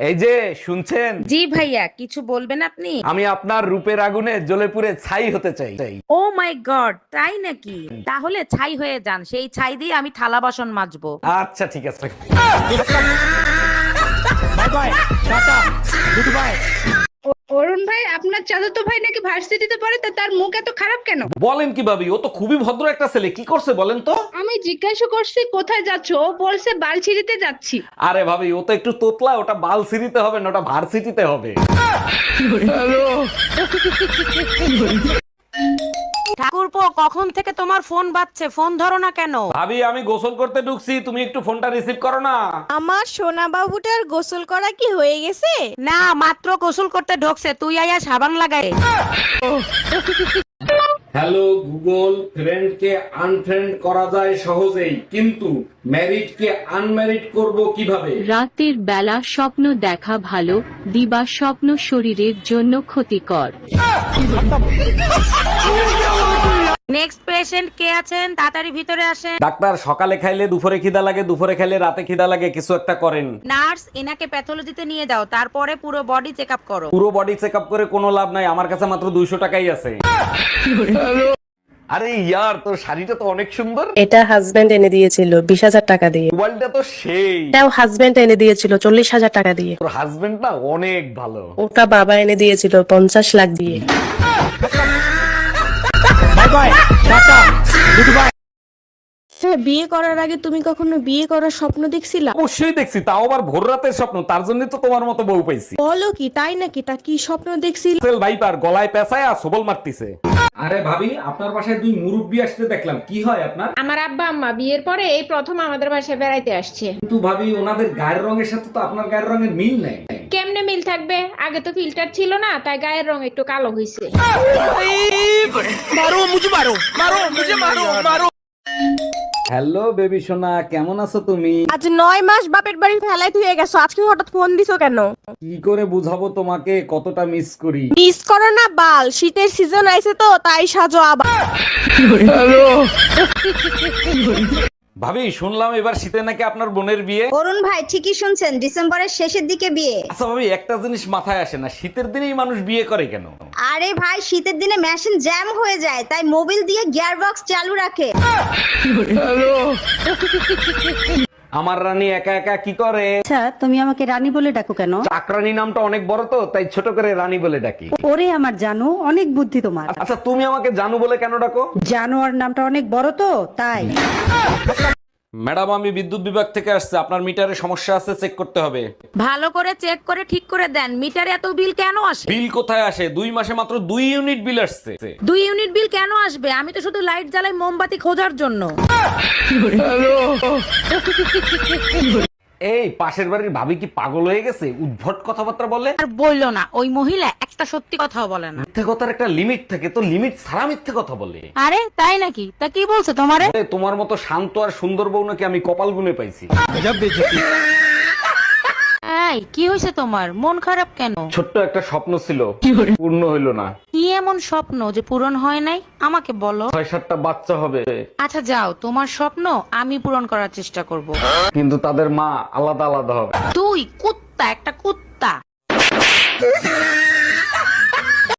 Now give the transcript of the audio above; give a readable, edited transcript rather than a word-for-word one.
এই যে শুনছেন, জি ভাইয়া, কিছু বলবেন আপনি? আমি আপনার রূপের আগুনে জ্বলে পুড়ে ছাই হতে চাই। ও মাই গড, তাই নাকি? তাহলে ছাই হয়ে যান, সেই ছাই দিয়ে আমি থালা বাসন মাজবো। আচ্ছা ঠিক আছে। Bye bye, tata, goodbye. Arun ভাই, আপনার চাচাতো ভাই নাকি ভার্সিটিতে পড়ে, তা তার মুখ এত খারাপ কেন? বলেন কি ভাবি, ও তো খুবই ভদ্র একটা ছেলে, কি করছে বলেন তো? আমি জিজ্ঞাসা করছি কোথায় যাচ্ছ, ও বলছে বালছিড়িতে যাচ্ছি। আরে ভাবি, ও তো একটু তোতলা, ওটা বালসিটিতে হবে না, ওটা ভার্সিটিতে হবে। ঠাকুরপো, কখন থেকে তোমার ফোন বাজছে, ফোন ধরো না কেন? ভাবি, আমি গোসল করতে ঢুকছি, তুমি একটু ফোনটা রিসিভ করো না। আমার সোনা বাবুটার গোসল করা কি হয়ে গেছে? না, মাত্র গোসল করতে ঢোকছে, তুই আয়া সাবান লাগাই। হ্যালো গুগল, ফ্রেন্ডকে আনফ্রেন্ড করা যায় সহজেই, কিন্তু ম্যারিডকে আনম্যারিড করব কিভাবে? রাতের বেলা স্বপ্ন দেখা ভালো, দিবা স্বপ্ন শরীরের জন্য ক্ষতিকর। নেক্সট পেশেন্ট কে আছেন? তাড়াতাড়ি ভিতরে আসেন। ডাক্তার, সকালে খাইলে দুপুরে খিদা লাগে, দুপুরে খাইলে রাতে খিদা লাগে, কিছু একটা করেন। নার্স, এনাকে প্যাথোলজিতে নিয়ে যাও, তারপরে পুরো বডি চেক আপ করো। পুরো বডি চেক আপ করে কোনো লাভ নাই, আমার কাছে মাত্র 200 টাকাই আছে। আরে ইয়ার, তোর শাড়িটা তো অনেক সুন্দর। এটা হাজবেন্ড এনে দিয়েছিল 20,000 টাকা দিয়ে। মোবাইলটা তো সেই। এটাও হাজবেন্ড এনে দিয়েছিল 40,000 টাকা দিয়ে। তোর হাজবেন্ড না অনেক ভালো। ওটা বাবা এনে দিয়েছিল 50 লাখ দিয়ে। By bye, tata, good bye. বিয়ে করার আগে তুমি কখনো বিয়ে করার স্বপ্ন দেখছিলা? অবশ্যই দেখছি, তাও আবার ভোর রাতের স্বপ্ন, তার জন্য তো তোমার মতো বউ পাইছি। বলো কি, তাই নাকি? তা কি স্বপ্ন দেখছিল? সেল ভাইপার গলায় পেঁচায় আর সবল মারতিছে। আরে ভাবি, আপনার বাসায় দুই মুরব্বি আসতে দেখলাম, কি হয় আপনার? আমার আব্বা আম্মা বিয়ের পরে এই প্রথম আমাদের বাসায় বেড়াইতে আসছে। কিন্তু ভাবি, ওনাদের গায়ের রঙের সাথে তো আপনার গায়ের রঙের মিল নেই। কেমনে মিল থাকবে? আগে তো ফিল্টার ছিল না, তাই গায়ের রং একটু কালো হয়েছে। হ্যালো বেবি সোনা, কেমন আছো তুমি? আজ 9 মাস বাপের বাড়ি ফেলাই তুই গেছো, আজকে হঠাৎ ফোন দিছো কেন? কি করে বুঝাবো তোমাকে কতটা মিস করি? মিস করো না বাল, শীতের সিজন আইছে তো তাই সাজো আবার। ভাবি, শুনলাম এবার শীতে নাকি আপনার বোনের বিয়ে। অরুণ ভাই, ঠিকই শুনছেন, ডিসেম্বরের শেষের দিকে বিয়ে। আচ্ছা ভাবি, একটা জিনিস মাথায় আসে না, শীতের দিনেই মানুষ বিয়ে করে কেন? আরে ভাই, শীতের দিনে মেশিন জ্যাম হয়ে যায়, তাই মোবিল দিয়ে গিয়ার বক্স চালু রাখে। আমার রানী একা একা কি করে? আচ্ছা, তুমি আমাকে রানী বলে ডাকো কেন? চাকরানী নামটা অনেক বড় তো, তাই ছোট করে রানী বলে ডাকি। ওরে আমার জানো, অনেক বুদ্ধি তোমার। আচ্ছা, তুমি আমাকে জানু বলে কেন ডাকো? জানোয়ার নামটা অনেক বড় তো তাই। ম্যাডাম, আমি বিদ্যুৎ বিভাগ থেকে আসছে, আপনার মিটারে সমস্যা আছে, চেক করতে হবে। ভালো করে চেক করে ঠিক করে দেন, মিটারে এত বিল কেন আসে? বিল কোথায় আসে? 2 মাসে মাত্র 2 ইউনিট বিল আসছে। 2 ইউনিট বিল কেন আসবে? আমি তো শুধু লাইট জ্বালাই মোমবাতি খোঁজার জন্য। এই পাশের বাড়ির ভাবি কি পাগল হয়ে গেছে? উদ্ভট কথাবার্তা বলে। আর বললো না, ওই মহিলা একটা সত্যি কথাও বলে না। মিথ্যে কথার একটা লিমিট থাকে, তো লিমিট ছাড়া মিথ্যে কথা বলে। আরে তাই নাকি? তা কি বলছে তোমারে? আরে, তোমার মতো শান্ত আর সুন্দর বউ নাকি আমি কপাল গুনে পাইছি। এই, কি হয়েছে তোমার? মন খারাপ কেন? ছোট্ট একটা স্বপ্ন ছিল, পূর্ণ হইল না। কি এমন স্বপ্ন যে পূরণ হয় নাই? আমাকে বলো। 6-7টা বাচ্চা হবে, আচ্ছা যাও, তোমার স্বপ্ন আমি পূরণ করার চেষ্টা করব। কিন্তু তাদের মা আলাদা আলাদা হবে। তুই কুত্তা, একটা কুত্তা।